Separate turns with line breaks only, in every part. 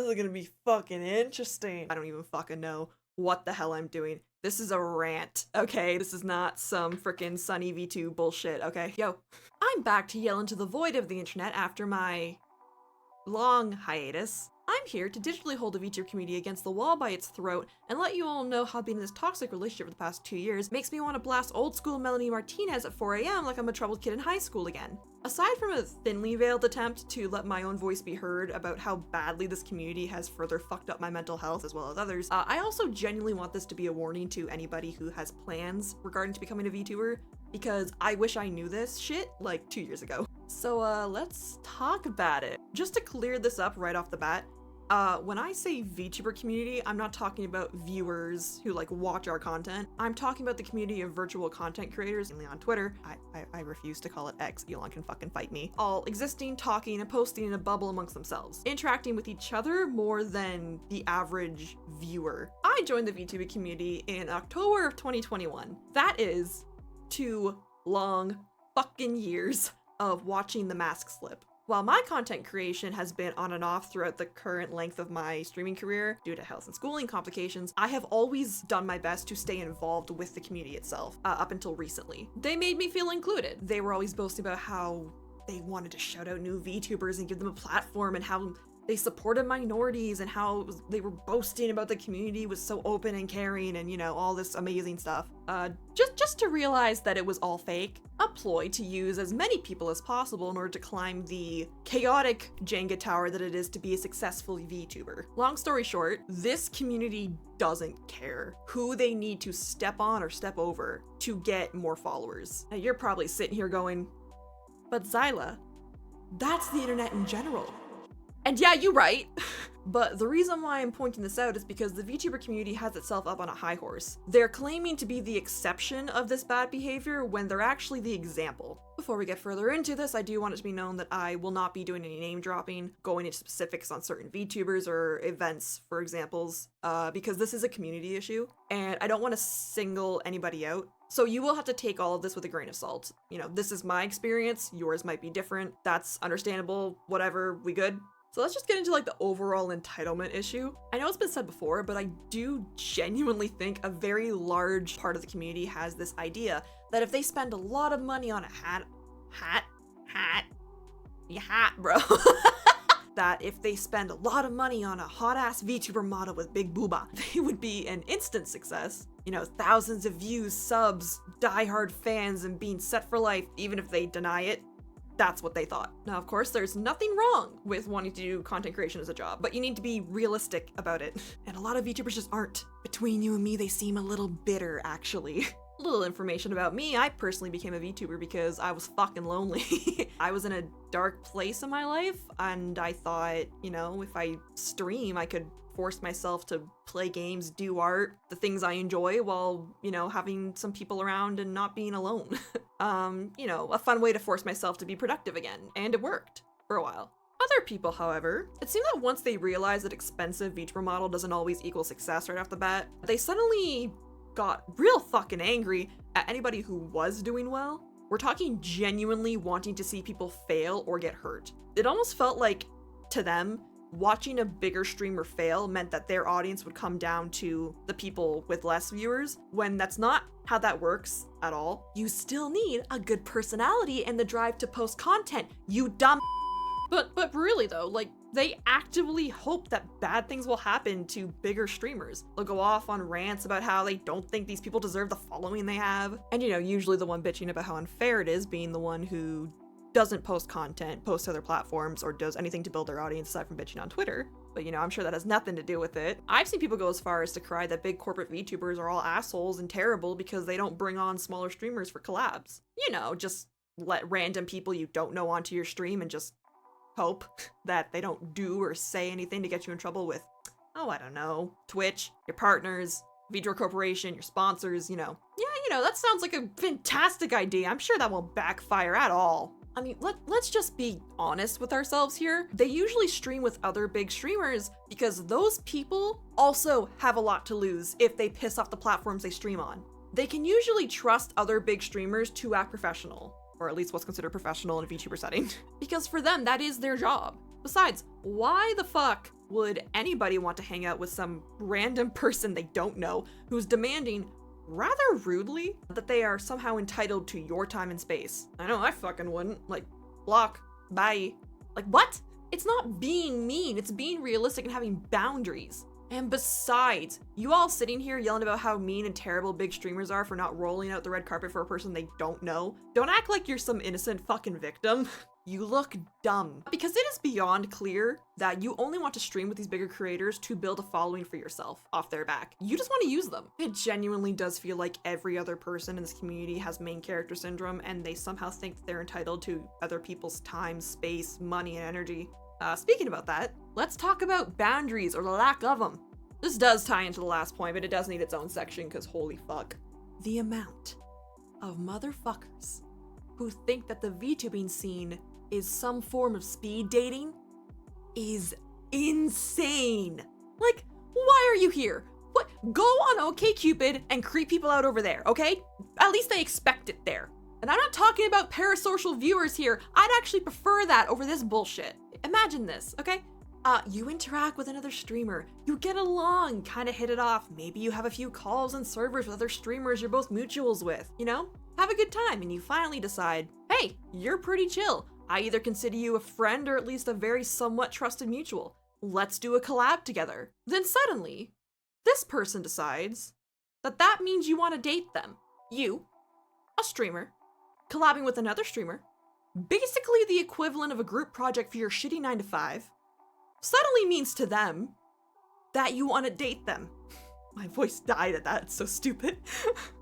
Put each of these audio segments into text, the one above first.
this is gonna be fucking interesting. I don't even fucking know what the hell I'm doing. This is a rant, okay? This is not some frickin' Sunny V2 bullshit, okay? Yo, I'm back to yell into the void of the internet after my long hiatus. I'm here to digitally hold the VTuber community against the wall by its throat and let you all know how being in this toxic relationship for the past 2 years makes me want to blast old school Melanie Martinez at 4 AM like I'm a troubled kid in high school again. Aside from a thinly veiled attempt to let my own voice be heard about how badly this community has further fucked up my mental health as well as others, I also genuinely want this to be a warning to anybody who has plans regarding to becoming a VTuber, because I wish I knew this shit like 2 years ago. So let's talk about it. Just to clear this up right off the bat, when I say VTuber community, I'm not talking about viewers who like watch our content. I'm talking about the community of virtual content creators, mainly on Twitter. I refuse to call it X, Elon can fucking fight me. All existing, talking, and posting in a bubble amongst themselves, interacting with each other more than the average viewer. I joined the VTuber community in October of 2021. That is 2 long fucking years of watching the mask slip. While my content creation has been on and off throughout the current length of my streaming career due to health and schooling complications, I have always done my best to stay involved with the community itself, up until recently. They made me feel included. They were always boasting about how they wanted to shout out new VTubers and give them a platform, and how they supported minorities, and how they were boasting about the community was so open and caring, and you know, all this amazing stuff. Just to realize that it was all fake, a ploy to use as many people as possible in order to climb the chaotic Jenga tower that it is to be a successful VTuber. Long story short, this community doesn't care who they need to step on or step over to get more followers. Now you're probably sitting here going, but Zyla, that's the internet in general. And yeah, you're right. But the reason why I'm pointing this out is because the VTuber community has itself up on a high horse. They're claiming to be the exception of this bad behavior when they're actually the example. Before we get further into this, I do want it to be known that I will not be doing any name dropping, going into specifics on certain VTubers or events, for examples, because this is a community issue, and I don't want to single anybody out. So you will have to take all of this with a grain of salt. You know, this is my experience, yours might be different, that's understandable, whatever, we good? So let's just get into like the overall entitlement issue. I know it's been said before, but I do genuinely think a very large part of the community has this idea that if they spend a lot of money on a hat, bro. That if they spend a lot of money on a hot-ass VTuber model with big booba, they would be an instant success. You know, thousands of views, subs, diehard fans, and being set for life, even if they deny it. That's what they thought. Now, of course, there's nothing wrong with wanting to do content creation as a job, but you need to be realistic about it. And a lot of VTubers just aren't. Between you and me, they seem a little bitter, actually. A little information about me, I personally became a VTuber because I was fucking lonely. I was in a dark place in my life, and I thought, you know, if I stream, I could force myself to play games, do art, the things I enjoy, while, you know, having some people around and not being alone. You know, a fun way to force myself to be productive again, and it worked for a while. Other people, however, it seemed that once they realized that expensive VTuber model doesn't always equal success right off the bat, they suddenly got real fucking angry at anybody who was doing well. We're talking genuinely wanting to see people fail or get hurt. It almost felt like, to them, watching a bigger streamer fail meant that their audience would come down to the people with less viewers, when that's not how that works at all. You still need a good personality and the drive to post content, you dumb. But really though, like, they actively hope that bad things will happen to bigger streamers. They'll go off on rants about how they don't think these people deserve the following they have. And you know, usually the one bitching about how unfair it is being the one who doesn't post content, post to other platforms, or does anything to build their audience aside from bitching on Twitter. But you know, I'm sure that has nothing to do with it. I've seen people go as far as to cry that big corporate VTubers are all assholes and terrible because they don't bring on smaller streamers for collabs. You know, just let random people you don't know onto your stream and just hope that they don't do or say anything to get you in trouble with, oh, I don't know, Twitch, your partners, VTuber Corporation, your sponsors, you know. Yeah, you know, that sounds like a fantastic idea. I'm sure that won't backfire at all. I mean, let's just be honest with ourselves here. They usually stream with other big streamers because those people also have a lot to lose if they piss off the platforms they stream on. They can usually trust other big streamers to act professional, or at least what's considered professional in a VTuber setting, because for them, that is their job. Besides, why the fuck would anybody want to hang out with some random person they don't know who's demanding, rather rudely, that they are somehow entitled to your time and space? I know I fucking wouldn't. Like, block, bye. Like, what? It's not being mean, it's being realistic and having boundaries. And besides, you all sitting here yelling about how mean and terrible big streamers are for not rolling out the red carpet for a person they don't know, don't act like you're some innocent fucking victim. You look dumb. Because it is beyond clear that you only want to stream with these bigger creators to build a following for yourself off their back. You just want to use them. It genuinely does feel like every other person in this community has main character syndrome, and they somehow think they're entitled to other people's time, space, money, and energy. Speaking about that, let's talk about boundaries or the lack of them. This does tie into the last point, but it does need its own section because holy fuck. The amount of motherfuckers who think that the VTubing scene is some form of speed dating is insane. Like, why are you here? What? Go on OkCupid and creep people out over there, okay? At least they expect it there. And I'm not talking about parasocial viewers here. I'd actually prefer that over this bullshit. Imagine this, okay? You interact with another streamer, you get along, kind of hit it off. Maybe you have a few calls and servers with other streamers you're both mutuals with, you know? Have a good time, and you finally decide, hey, you're pretty chill. I either consider you a friend or at least a very somewhat trusted mutual. Let's do a collab together. Then suddenly, this person decides that that means you want to date them. You, a streamer, collabing with another streamer, basically the equivalent of a group project for your shitty 9-to-5, suddenly means to them that you want to date them. My voice died at that, it's so stupid.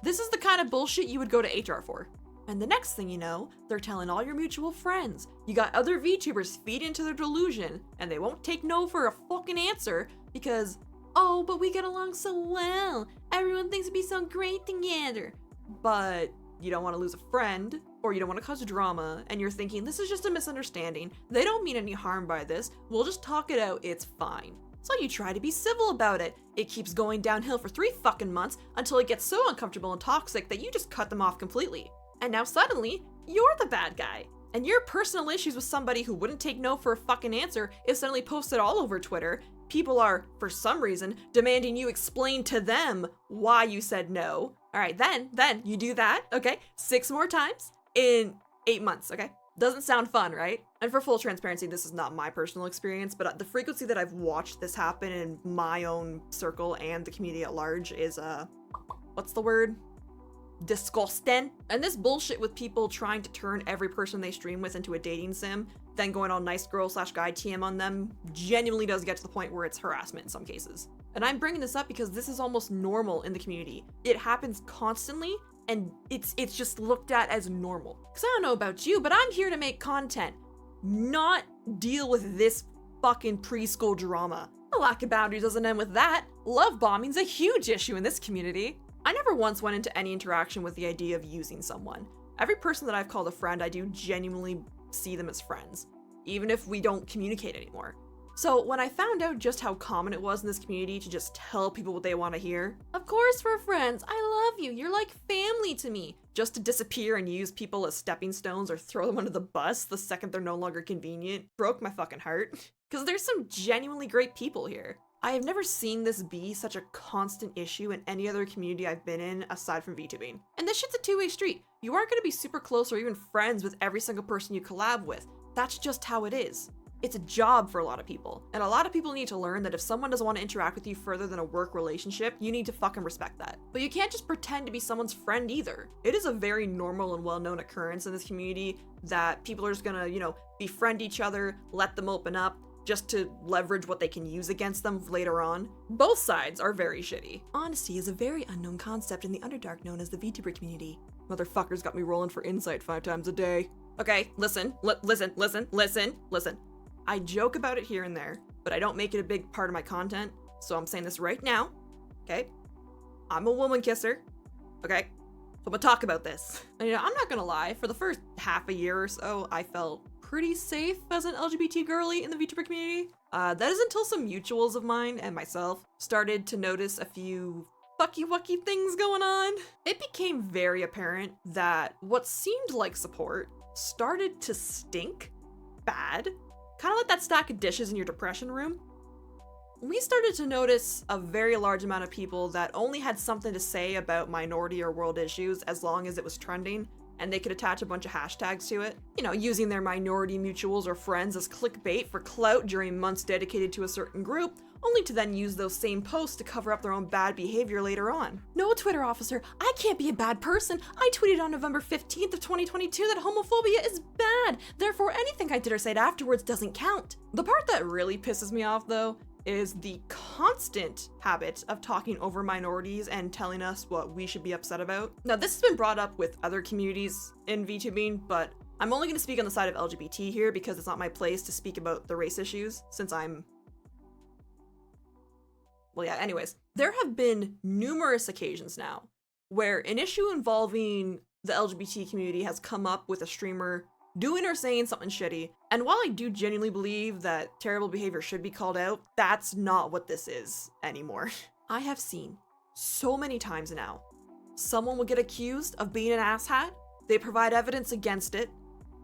This is the kind of bullshit you would go to HR for. And the next thing you know, they're telling all your mutual friends. You got other VTubers feed into their delusion, and they won't take no for a fucking answer because, oh, but we get along so well. Everyone thinks it'd be so great together. But you don't want to lose a friend, or you don't want to cause drama, and you're thinking, this is just a misunderstanding. They don't mean any harm by this. We'll just talk it out. It's fine. So you try to be civil about it. It keeps going downhill for 3 fucking months until it gets so uncomfortable and toxic that you just cut them off completely. And now suddenly, you're the bad guy. And your personal issues with somebody who wouldn't take no for a fucking answer is suddenly posted all over Twitter. People are, for some reason, demanding you explain to them why you said no. All right, then you do that, okay? 6 more times in 8 months, okay? Doesn't sound fun, right? And for full transparency, this is not my personal experience, but the frequency that I've watched this happen in my own circle and the community at large is, what's the word? Disgusting. And this bullshit with people trying to turn every person they stream with into a dating sim, then going all nice girl / guy TM on them, genuinely does get to the point where it's harassment in some cases. And I'm bringing this up because this is almost normal in the community. It happens constantly, and it's just looked at as normal. Because I don't know about you, but I'm here to make content, not deal with this fucking preschool drama. The lack of boundaries doesn't end with that. Love bombing's a huge issue in this community. I never once went into any interaction with the idea of using someone. Every person that I've called a friend, I do genuinely see them as friends, even if we don't communicate anymore. So when I found out just how common it was in this community to just tell people what they want to hear, of course we're friends, I love you, you're like family to me, just to disappear and use people as stepping stones or throw them under the bus the second they're no longer convenient, broke my fucking heart. Because there's some genuinely great people here. I have never seen this be such a constant issue in any other community I've been in aside from VTubing. And this shit's a two-way street. You aren't going to be super close or even friends with every single person you collab with. That's just how it is. It's a job for a lot of people. And a lot of people need to learn that if someone doesn't want to interact with you further than a work relationship, you need to fucking respect that. But you can't just pretend to be someone's friend either. It is a very normal and well-known occurrence in this community that people are just gonna, befriend each other, let them open up, just to leverage what they can use against them later on. Both sides are very shitty. Honesty is a very unknown concept in the Underdark known as the VTuber community. Motherfuckers got me rolling for insight 5 times a day. Okay, listen. I joke about it here and there, but I don't make it a big part of my content, so I'm saying this right now, okay? I'm a woman kisser, okay? So I'm gonna talk about this. And, I'm not gonna lie, for the first half a year or so, I felt pretty safe as an LGBT girly in the VTuber community. That is until some mutuals of mine and myself started to notice a few fucky-wucky things going on. It became very apparent that what seemed like support started to stink bad. Kind of like that stack of dishes in your depression room. we started to notice a very large amount of people that only had something to say about minority or world issues as long as it was trending, and they could attach a bunch of hashtags to it. You know, using their minority mutuals or friends as clickbait for clout during months dedicated to a certain group, only to then use those same posts to cover up their own bad behavior later on. No, Twitter officer, I can't be a bad person. I tweeted on November 15th of 2022 that homophobia is bad. Therefore, anything I did or said afterwards doesn't count. The part that really pisses me off, though, is the constant habit of talking over minorities and telling us what we should be upset about. Now, this has been brought up with other communities in VTubing, but I'm only going to speak on the side of LGBT here because it's not my place to speak about the race issues, since well, yeah, anyways. There have been numerous occasions now where an issue involving the LGBT community has come up with a streamer doing or saying something shitty, and while I do genuinely believe that terrible behavior should be called out, that's not what this is anymore. I have seen so many times now, someone will get accused of being an asshat, they provide evidence against it,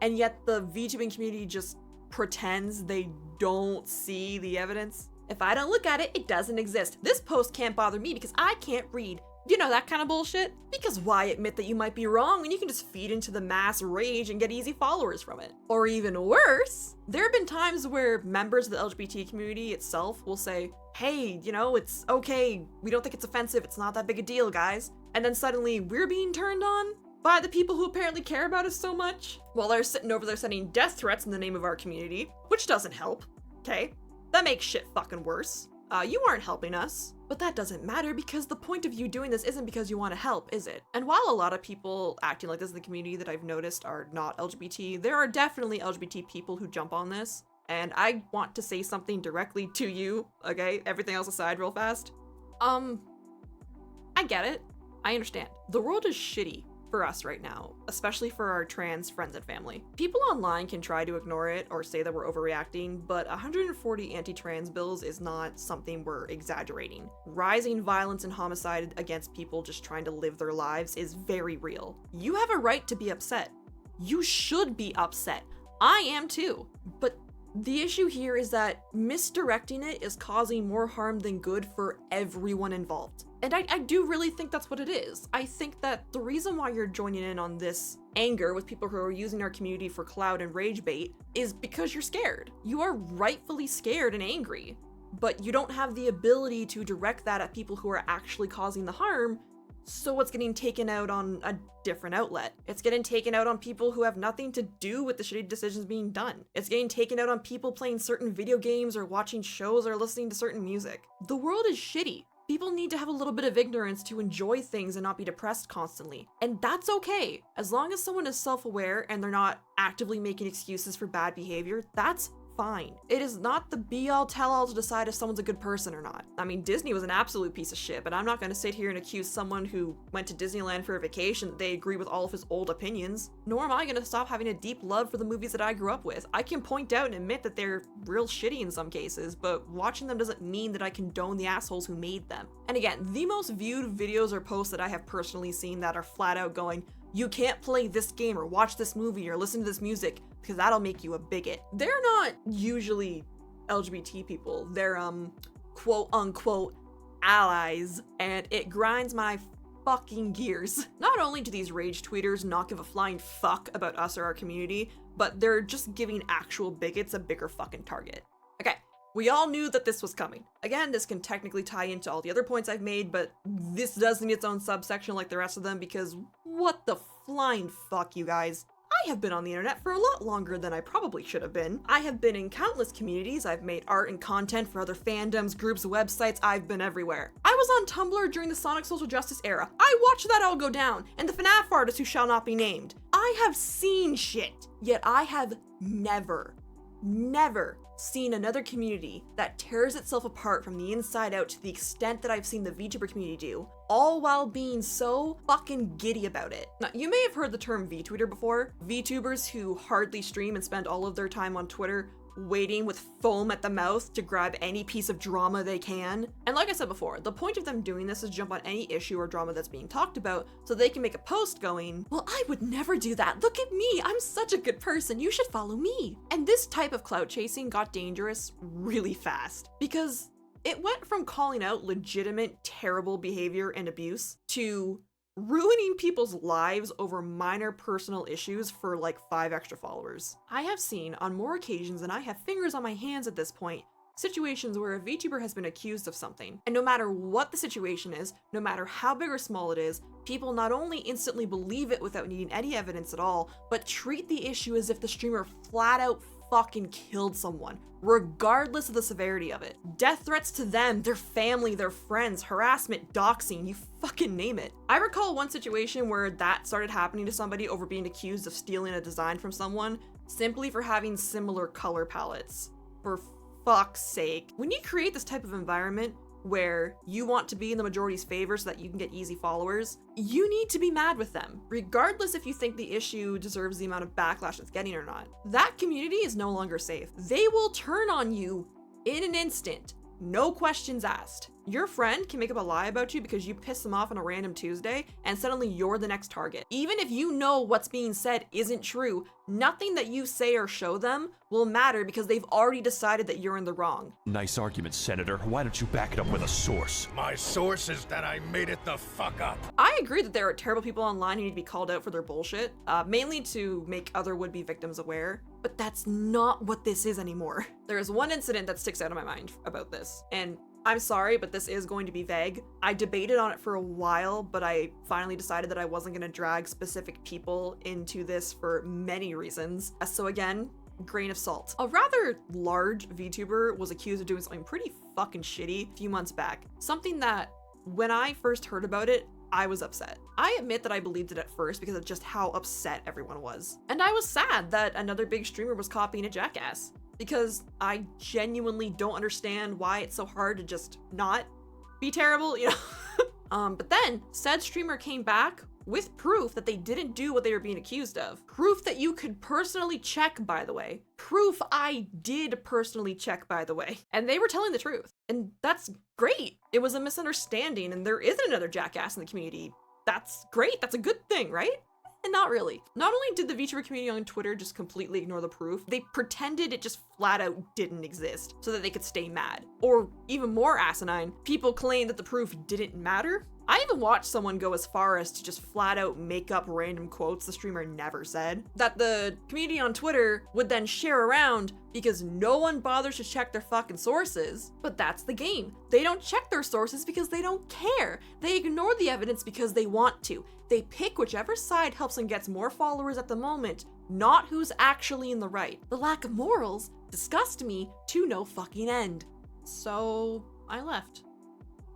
and yet the VTubing community just pretends they don't see the evidence. If I don't look at it, it doesn't exist. This post can't bother me because I can't read. You know, that kind of bullshit? Because why admit that you might be wrong when you can just feed into the mass rage and get easy followers from it? Or even worse, there have been times where members of the LGBT community itself will say, hey, you know, it's okay, we don't think it's offensive, it's not that big a deal, guys. And then suddenly we're being turned on by the people who apparently care about us so much, while they're sitting over there sending death threats in the name of our community, which doesn't help, okay? That makes shit fucking worse. You aren't helping us. But that doesn't matter because the point of you doing this isn't because you want to help, is it? And while a lot of people acting like this in the community that I've noticed are not LGBT, there are definitely LGBT people who jump on this. And I want to say something directly to you, okay? Everything else aside real fast. I get it. I understand. The world is shitty for us right now, especially for our trans friends and family. People online can try to ignore it or say that we're overreacting, but 140 anti-trans bills is not something we're exaggerating. Rising violence and homicide against people just trying to live their lives is very real. You have a right to be upset. You should be upset. I am too. But the issue here is that misdirecting it is causing more harm than good for everyone involved. And I do really think that's what it is. I think that the reason why you're joining in on this anger with people who are using our community for clout and rage bait is because you're scared. You are rightfully scared and angry, but you don't have the ability to direct that at people who are actually causing the harm, so it's getting taken out on a different outlet. It's getting taken out on people who have nothing to do with the shitty decisions being done. It's getting taken out on people playing certain video games or watching shows or listening to certain music. The world is shitty. People need to have a little bit of ignorance to enjoy things and not be depressed constantly. And that's okay. As long as someone is self-aware and they're not actively making excuses for bad behavior, that's fine. It is not the be-all tell-all to decide if someone's a good person or not. I mean, Disney was an absolute piece of shit, but I'm not gonna sit here and accuse someone who went to Disneyland for a vacation that they agree with all of his old opinions. Nor am I gonna stop having a deep love for the movies that I grew up with. I can point out and admit that they're real shitty in some cases, but watching them doesn't mean that I condone the assholes who made them. And again, the most viewed videos or posts that I have personally seen that are flat out going, you can't play this game or watch this movie or listen to this music because that'll make you a bigot. They're not usually LGBT people. They're quote unquote allies, and it grinds my fucking gears. Not only do these rage tweeters not give a flying fuck about us or our community, but they're just giving actual bigots a bigger fucking target. Okay, we all knew that this was coming. Again, this can technically tie into all the other points I've made, but this does need its own subsection like the rest of them because what the flying fuck, you guys. I have been on the internet for a lot longer than I probably should have been. I have been in countless communities, I've made art and content for other fandoms, groups, websites, I've been everywhere. I was on Tumblr during the Sonic Social Justice era. I watched that all go down, and the FNAF artist who shall not be named. I have seen shit, yet I have never seen another community that tears itself apart from the inside out to the extent that I've seen the VTuber community do, all while being so fucking giddy about it. Now, you may have heard the term VTweeter before. VTubers who hardly stream and spend all of their time on Twitter waiting with foam at the mouth to grab any piece of drama they can. And like I said before, the point of them doing this is jump on any issue or drama that's being talked about so they can make a post going, well, I would never do that. Look at me. I'm such a good person. You should follow me. And this type of clout chasing got dangerous really fast because It went from calling out legitimate, terrible behavior and abuse to ruining people's lives over minor personal issues for like 5 extra followers. I have seen, on more occasions than I have fingers on my hands at this point, situations where a VTuber has been accused of something, and no matter what the situation is, no matter how big or small it is, people not only instantly believe it without needing any evidence at all, but treat the issue as if the streamer flat out fucking killed someone, regardless of the severity of it. Death threats to them, their family, their friends, harassment, doxing, you fucking name it. I recall one situation where that started happening to somebody over being accused of stealing a design from someone simply for having similar color palettes. For fuck's sake. When you create this type of environment where you want to be in the majority's favor so that you can get easy followers, you need to be mad with them, regardless if you think the issue deserves the amount of backlash it's getting or not. That community is no longer safe. They will turn on you in an instant, no questions asked. Your friend can make up a lie about you because you piss them off on a random Tuesday, and suddenly you're the next target. Even if you know what's being said isn't true, nothing that you say or show them will matter because they've already decided that you're in the wrong.
Nice argument, Senator. Why don't you back it up with a source?
My source is that I made it the fuck up.
I agree that there are terrible people online who need to be called out for their bullshit, mainly to make other would-be victims aware, but that's not what this is anymore. There is one incident that sticks out of my mind about this, and I'm sorry, but this is going to be vague. I debated on it for a while, but I finally decided that I wasn't going to drag specific people into this for many reasons. So again, grain of salt. A rather large VTuber was accused of doing something pretty fucking shitty a few months back. Something that, when I first heard about it, I was upset. I admit that I believed it at first because of just how upset everyone was. And I was sad that another big streamer was copying a jackass, because I genuinely don't understand why it's so hard to just not be terrible, you know? But then said streamer came back with proof that they didn't do what they were being accused of. Proof that you could personally check, by the way. Proof I did personally check, by the way. And they were telling the truth. And that's great. It was a misunderstanding and there isn't another jackass in the community. That's great. That's a good thing, right? And not really. Not only did the VTuber community on Twitter just completely ignore the proof, they pretended it just flat out didn't exist so that they could stay mad. Or even more asinine, people claimed that the proof didn't matter. I even watched someone go as far as to just flat out make up random quotes the streamer never said, that the community on Twitter would then share around because no one bothers to check their fucking sources. But that's the game. They don't check their sources because they don't care. They ignore the evidence because they want to. They pick whichever side helps and gets more followers at the moment, not who's actually in the right. The lack of morals disgust me to no fucking end. So I left.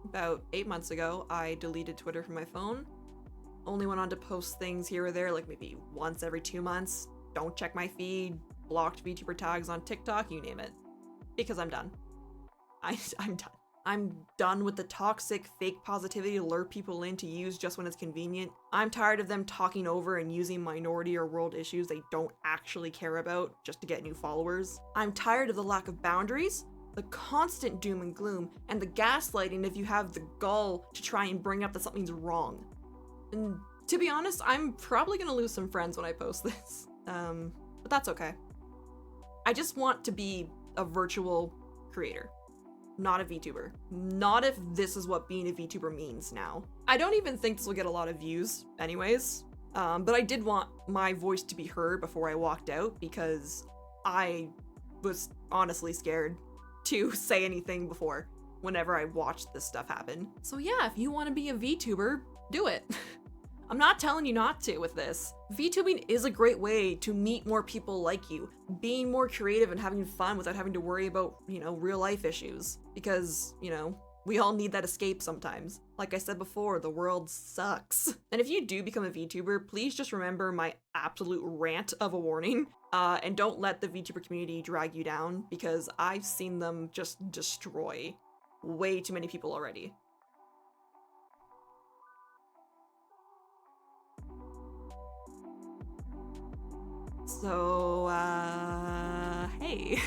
About 8 months ago, I deleted Twitter from my phone. Only went on to post things here or there, like maybe once every 2 months. Don't check my feed, blocked VTuber tags on TikTok, you name it. Because I'm done. I'm done. I'm done with the toxic fake positivity to lure people in to use just when it's convenient. I'm tired of them talking over and using minority or world issues they don't actually care about just to get new followers. I'm tired of the lack of boundaries, the constant doom and gloom, and the gaslighting if you have the gall to try and bring up that something's wrong. And to be honest, I'm probably gonna lose some friends when I post this. But that's okay. I just want to be a virtual creator, not a VTuber. Not if this is what being a VTuber means now. I don't even think this will get a lot of views anyways, but I did want my voice to be heard before I walked out because I was honestly scared to say anything before whenever I watched this stuff happen. So yeah, if you want to be a VTuber, do it. I'm not telling you not to with this. VTubing is a great way to meet more people like you, being more creative and having fun without having to worry about, real life issues. Because, we all need that escape sometimes. Like I said before, the world sucks. And if you do become a VTuber, please just remember my absolute rant of a warning. And don't let the VTuber community drag you down because I've seen them just destroy way too many people already. So, hey,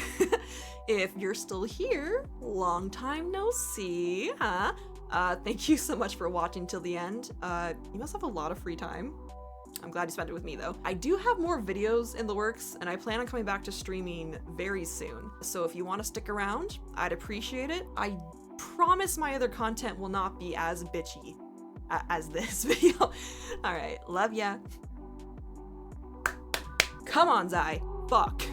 if you're still here, long time no see, huh? Thank you so much for watching till the end. You must have a lot of free time. I'm glad you spent it with me though. I do have more videos in the works and I plan on coming back to streaming very soon. So if you want to stick around, I'd appreciate it. I promise my other content will not be as bitchy as this video. Alright, love ya. Come on, Zai. Fuck.